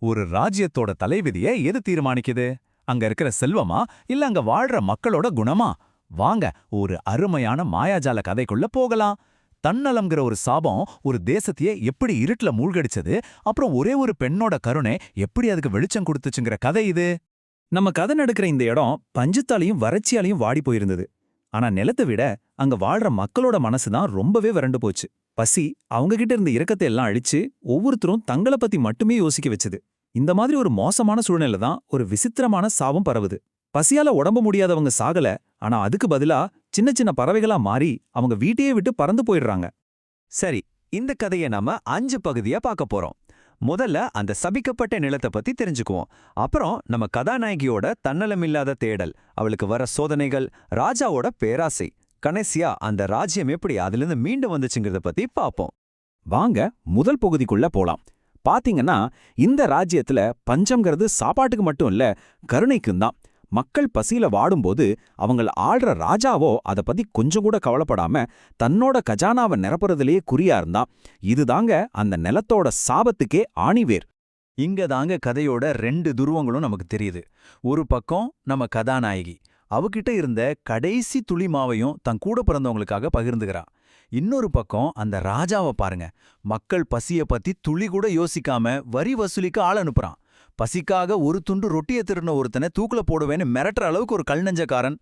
ஒரு ராஜ்யத்தோட தலைவிதியை எது தீர்மானிக்குது? அங்க இருக்கிற செல்வமா இல்ல அங்க வாழ்ற மக்களோட குணமா? வாங்க ஒரு அருமையான மாயாஜால கதைக்குள்ள போகலாம். தன்னலம்ங்கிற ஒரு சாபம் ஒரு தேசத்தையே எப்படி இருட்டுல மூழ்கடிச்சது, அப்புறம் ஒரே ஒரு பெண்ணோட கருணை எப்படி அதுக்கு வெளிச்சம் கொடுத்துச்சுங்கிற கதை இது. நம்ம கதை நடக்கிற இந்த இடம் பஞ்சத்தாலையும் வறட்சியாலையும் வாடி போயிருந்தது. ஆனா நிலத்தை விட அங்க வாழ்ற மக்களோட மனசுதான் ரொம்பவே வறண்டு போச்சு. பசி அவங்க கிட்ட இருந்த இரக்கத்தை எல்லாம் அழிச்சு ஒவ்வொருத்தரும் தங்களை பத்தி மட்டுமே யோசிக்க வச்சது. இந்த மாதிரி ஒரு மோசமான சூழ்நிலை தான் ஒரு விசித்திரமான சாபம் பரவுது. பசியால உடம்பு முடியாதவங்க சாகல, ஆனா அதுக்கு பதிலா சின்ன சின்ன பறவைகளா மாறி அவங்க வீட்டையே விட்டு பறந்து போயிடுறாங்க. சரி, இந்த கதையை நாம 5 பகுதியா பார்க்க போறோம். முதல்ல அந்த சபிக்கப்பட்ட நிலத்தை பத்தி தெரிஞ்சுக்குவோம். அப்புறம் நம்ம கதாநாயகியோட தன்னலமில்லாத தேடல், அவளுக்கு வர சோதனைகள், ராஜாவோட பேராசை, கடைசியா அந்த ராஜ்யம் எப்படி அதிலிருந்து மீண்டு வந்துச்சுங்கிறத பத்தி பார்ப்போம். வாங்க முதல் பகுதிக்குள்ள போலாம். பாத்தீங்கன்னா இந்த ராஜ்யத்துல பஞ்சம்ங்கிறது சாப்பாட்டுக்கு மட்டும் இல்ல, கருணைக்கும் தான். மக்கள் பசியில வாடும்போது அவங்கள ஆள்ற ராஜாவோ அத பத்தி கொஞ்சம் கூட கவலைப்படாம தன்னோட கஜானாவை நிரப்புறதுலயே குறியா இருந்தான். இதுதாங்க அந்த நிலத்தோட சாபத்துக்கே ஆணிவேர். இங்க தாங்க கதையோட 2 துருவங்களும் நமக்கு தெரியுது. ஒரு பக்கம் நம்ம கதாநாயகி, அவகிட்ட இருந்த கடைசி துளி மாவையும் தன் கூட பிறந்தவங்களுக்காக பகிர்ந்துகிறா. இன்னொரு பக்கம் அந்த ராஜாவை பாருங்க, மக்கள் பசிய பத்தி துளி கூட யோசிக்காம வரி வசூலிக்க ஆள் அனுப்புறான். பசிக்காக ஒரு துண்டு ரொட்டியை திருடின ஒருத்தனை தூக்குல போடுவேன்னு மிரட்டுற அளவுக்கு ஒரு கல்நெஞ்சக்காரன்.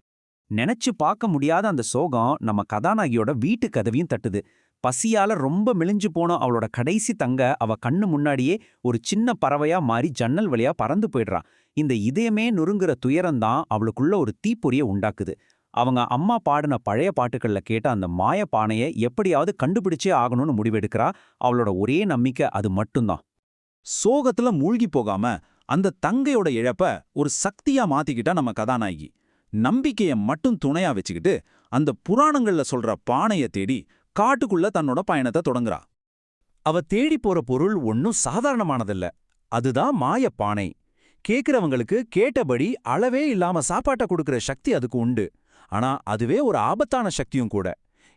நினைச்சு பார்க்க முடியாத அந்த சோகம் நம்ம கதாநாயகியோட வீட்டு கதவையும் தட்டுது. பசியால ரொம்ப மெலிஞ்சு போன அவளோட கடைசி தங்க அவ கண்ணு முன்னாடியே ஒரு சின்ன பறவையா மாறி ஜன்னல் வழியா பறந்து போயிடுறான். இந்த இதயமே நொறுங்குற துயரம்தான் அவளுக்குள்ள ஒரு தீப்பொறியை உண்டாக்குது. அவங்க அம்மா பாடின பழைய பாட்டுக்கள்ல கேட்ட அந்த மாய பானையை எப்படியாவது கண்டுபிடிச்சே ஆகணும்னு முடிவெடுக்கிறா. அவளோட ஒரே நம்பிக்கை அது மட்டும்தான். சோகத்துல மூழ்கி போகாம அந்த தங்கையோட இழப்ப ஒரு சக்தியா மாத்திக்கிட்டா நம்ம கதாநாயகி. நம்பிக்கைய மட்டும் துணையா வச்சுக்கிட்டு அந்த புராணங்கள்ல சொல்ற பானைய தேடி காட்டுக்குள்ள தன்னோட பயணத்தை தொடங்குறா. அவ தேடி போற பொருள் ஒன்னும் சாதாரணமானதில்ல. அதுதான் மாய பானை. கேக்குறவங்களுக்கு கேட்டபடி அளவே இல்லாம சாப்பாட்டை கொடுக்கிற சக்தி அதுக்கு உண்டு. ஆனா அதுவே ஒரு ஆபத்தான சக்தியும் கூட.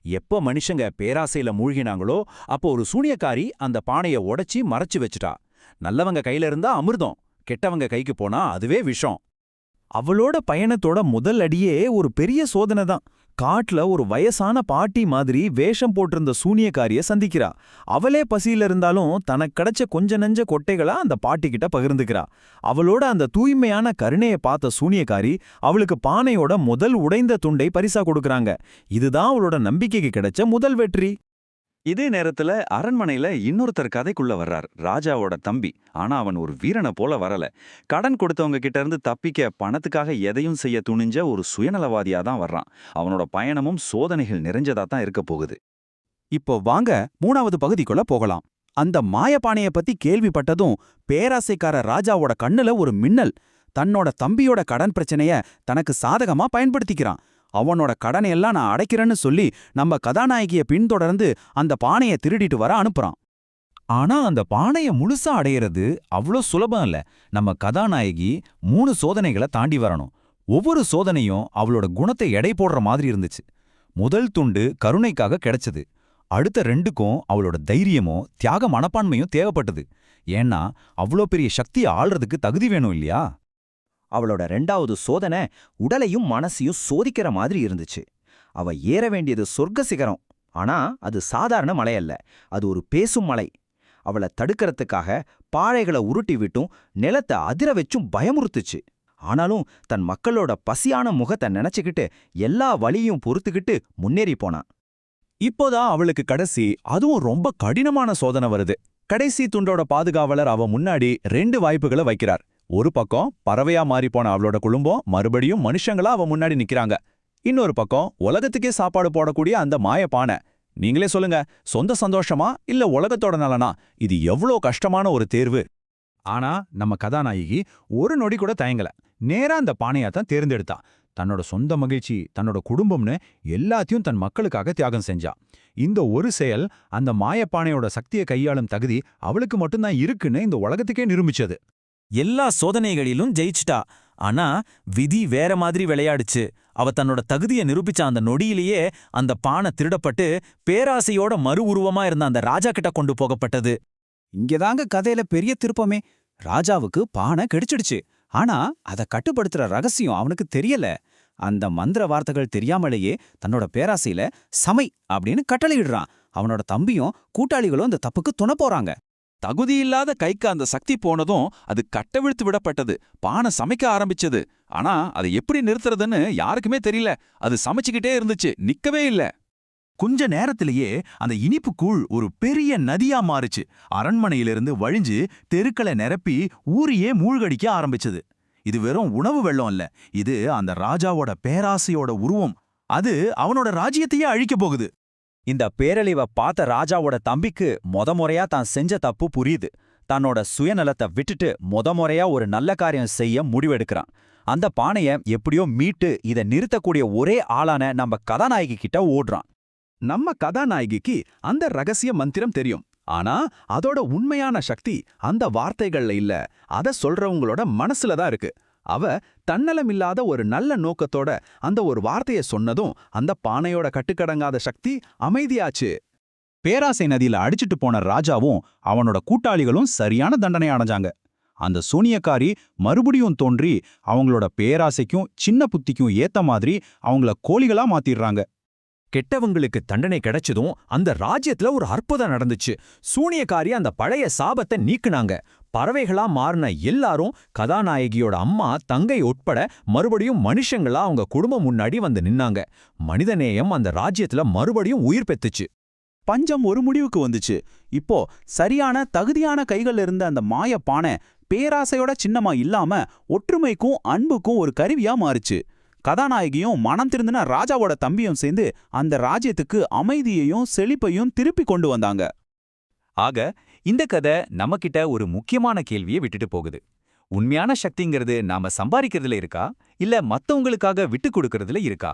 எப்ப மனுஷங்க பேராசையில மூழ்கினாங்களோ அப்போ ஒரு சூனியக்காரி அந்த பானைய உடைச்சி மறைச்சு வச்சுட்டா. நல்லவங்க கையில இருந்தா அமிர்தம், கெட்டவங்க கைக்கு போனா அதுவே விஷம். அவளோட பயணத்தோட முதல் அடியே ஒரு பெரிய சோதனை தான். காட்டுல ஒரு வயசான பாட்டி மாதிரி வேஷம் போட்டிருந்த சூனியக்காரிய சந்திக்கிறா. அவளே பசியில இருந்தாலும் தனக்கு கிடைச்ச கொஞ்ச நஞ்ச கொட்டைகளா அந்த பாட்டி கிட்ட பகிர்ந்துக்கிறா. அவளோட அந்த தூய்மையான கருணையை பார்த்த சூனியக்காரி அவளுக்கு பானையோட முதல் உடைந்த துண்டை பரிசா கொடுக்கறாங்க. இதுதான் அவளோட நம்பிக்கைக்கு கிடைச்ச முதல் வெற்றி. இதே நேரத்துல அரண்மனையில இன்னொருத்தர் கதைக்குள்ள வர்றார், ராஜாவோட தம்பி. ஆனா அவன் ஒரு வீரனை போல வரல. கடன் கொடுத்தவங்க கிட்ட இருந்து தப்பிக்க பணத்துக்காக எதையும் செய்ய துணிஞ்ச ஒரு சுயநலவாதியா தான் வர்றான். அவனோட பயணமும் சோதனைகள் நிறைஞ்சதா தான் இருக்க போகுது. இப்போ வாங்க 3வது பகுதிக்குள்ள போகலாம். அந்த மாயப்பானைய பத்தி கேள்விப்பட்டதும் பேராசைக்கார ராஜாவோட கண்ணுல ஒரு மின்னல். தன்னோட தம்பியோட கடன் பிரச்சனைய தனக்கு சாதகமா பயன்படுத்திக்கிறான். அவனோட கடனையெல்லாம் நான் அடைக்கிறேன்னு சொல்லி நம்ம கதாநாயகிய பின்தொடர்ந்து அந்த பானைய திருடிட்டு வர அனுப்புறான். ஆனா அந்த பானைய முழுசா அடையிறது அவ்வளோ சுலபம் இல்ல. நம்ம கதாநாயகி 3 சோதனைகளை தாண்டி வரணும். ஒவ்வொரு சோதனையும் அவளோட குணத்தை எடை போடுற மாதிரி இருந்துச்சு. முதல் துண்டு கருணைக்காக கிடைச்சது. அடுத்த 2க்கும் அவளோட தைரியமோ தியாக மனப்பான்மையும் தேவைப்பட்டது. ஏன்னா அவ்வளோ பெரிய சக்தியை ஆள்றதுக்கு தகுதி வேணும் இல்லையா? அவளோட 2வது சோதனை உடலையும் மனசையும் சோதிக்கிற மாதிரி இருந்துச்சு. அவ ஏற வேண்டியது சொர்க்க சிகரம். ஆனா அது சாதாரண மலை அல்ல, அது ஒரு பேசும் மலை. அவளை தடுக்கிறதுக்காக பாறைகளை உருட்டி விட்டும் நிலத்தை அதிர வச்சும் பயமுறுத்துச்சு. ஆனாலும் தன் மக்களோட பசியான முகத்தை நினைச்சுக்கிட்டு எல்லா வலியும் பொறுத்துக்கிட்டு முன்னேறி போனான். இப்போதான் அவளுக்கு கடைசி, அதுவும் ரொம்ப கடினமான சோதனை வருது. கடைசி துண்டோட பாதுகாவலர் அவ முன்னாடி 2 வாய்ப்புகளை வைக்கிறார். ஒரு பக்கம் பறவையா மாறிப்போன அவளோட குடும்பம் மறுபடியும் மனுஷங்களா அவ முன்னாடி நிக்கிறாங்க. இன்னொரு பக்கம் உலகத்துக்கே சாப்பாடு போடக்கூடிய அந்த மாயப்பானை. நீங்களே சொல்லுங்க, சொந்த சந்தோஷமா இல்ல உலகத்தோட நலனா? இது எவ்வளோ கஷ்டமான ஒரு தேர்வு. ஆனா நம்ம கதாநாயகி ஒரு நொடி கூட தயங்கல. நேரா அந்த பானையாத்தான் தேர்ந்தெடுத்தா. தன்னோட சொந்த மகிழ்ச்சி, தன்னோட குடும்பம்னு எல்லாத்தையும் தன் மக்களுக்காக தியாகம் செஞ்சா. இந்த ஒரு செயல் அந்த மாயப்பானையோட சக்தியை கையாளும் தகுதி அவளுக்கு மட்டும்தான் இருக்குன்னு இந்த உலகத்துக்கே நிரூபிச்சது. எல்லா சோதனைகளிலும் ஜெயிச்சிட்டா. ஆனா விதி வேற மாதிரி விளையாடுச்சு. அவ தன்னோட தகுதியை நிரூபிச்ச அந்த நொடியிலேயே அந்த பானை திருடப்பட்டு பேராசையோட மறு உருவமா இருந்த அந்த ராஜா கிட்ட கொண்டு போகப்பட்டது. இங்கதாங்க கதையில பெரிய திருப்பமே. ராஜாவுக்கு பானை கிடைச்சிடுச்சு. ஆனா அத கட்டுப்படுத்துற ரகசியம் அவனுக்கு தெரியல. அந்த மந்திர வார்த்தைகள் தெரியாமலேயே தன்னோட பேராசையில சமை அப்படின்னு கட்டளையிடுறான். அவனோட தம்பியும் கூட்டாளிகளும் அந்த தப்புக்கு துணை போறாங்க. தகுதியில்லாத கைக்கு அந்த சக்தி போனதும் அது கட்டவிழ்த்து விடப்பட்டது. பானை சமைக்க ஆரம்பிச்சது. ஆனா அதை எப்படி நிறுத்துறதுன்னு யாருக்குமே தெரியல. அது சமைச்சுக்கிட்டே இருந்துச்சு, நிக்கவே இல்ல. கொஞ்ச நேரத்திலேயே அந்த இனிப்பு கூழ் ஒரு பெரிய நதியா மாறுச்சு. அரண்மனையிலிருந்து வழிஞ்சு தெருக்களை நிரப்பி ஊரையே மூழ்கடிக்க ஆரம்பிச்சது. இது வெறும் உணவு வெள்ளம் இல்ல, இது அந்த ராஜாவோட பேராசையோட உருவம். அது அவனோட ராஜ்யத்தையே அழிக்கப் போகுது. இந்த பேரழிவை பார்த்த ராஜாவோட தம்பிக்கு முறையா தான் செஞ்ச தப்பு புரியுது. தன்னோட சுயநலத்தை விட்டுட்டு முறையா ஒரு நல்ல காரியம் செய்ய முடிவெடுக்கிறான். அந்த பானைய எப்படியோ மீட்டு இதை நிறுத்தக்கூடிய ஒரே ஆளான நம்ம கதாநாயகி கிட்ட ஓடுறான். நம்ம கதாநாயகிக்கு அந்த ரகசிய மந்திரம் தெரியும். ஆனா அதோட உண்மையான சக்தி அந்த வார்த்தைகள்ல இல்ல, அத சொல்றவங்களோட மனசுல தான் இருக்கு. அவ தன்னலமில்லாத ஒரு நல்ல நோக்கத்தோட அந்த ஒரு வார்த்தைய சொன்னதும் அந்த பானையோட கட்டுக்கடங்காத சக்தி அமைதியாச்சு. பேராசை நதியில அடிச்சிட்டு போன ராஜாவும் அவனோட கூட்டாளிகளும் சரியான தண்டனை அடைஞ்சாங்க. அந்த சூனியக்காரி மறுபடியும் தோன்றி அவங்களோட பேராசைக்கும் சின்ன புத்திக்கும் ஏத்த மாதிரி அவங்கள கோழிகளா மாத்திடுறாங்க. கெட்டவங்களுக்கு தண்டனை கிடைச்சதும் அந்த ராஜ்யத்துல ஒரு அற்புதம் நடந்துச்சு. சூனியக்காரி அந்த பழைய சாபத்தை நீக்குனாங்க. பறவைகளா மாறின எல்லாரும் கதாநாயகியோட அம்மா தங்கை உட்பட மறுபடியும் மனுஷங்களா அவங்க குடும்பம் முன்னாடி வந்து நின்னாங்க. மனிதநேயம் அந்த ராஜ்யத்துல மறுபடியும் உயிர் பெத்துச்சு. பஞ்சம் ஒரு முடிவுக்கு வந்துச்சு. இப்போ சரியான தகுதியான கைகள் இருந்த அந்த மாய பானை பேராசையோட சின்னமா இல்லாம ஒற்றுமைக்கும் அன்புக்கும் ஒரு கருவியா மாறுச்சு. கதாநாயகியும் மனம் திருந்தின ராஜாவோட தம்பியும் சேர்ந்து அந்த ராஜ்யத்துக்கு அமைதியையும் செழிப்பையும் திருப்பி கொண்டு வந்தாங்க. ஆக இந்த கதை நம்மகிட்ட ஒரு முக்கியமான கேள்வியை விட்டுட்டு போகுது. உண்மையான சக்திங்கிறது நாம சம்பாதிக்கிறதுல இருக்கா, இல்ல மத்தவங்களுக்காக விட்டு கொடுக்கறதுல இருக்கா?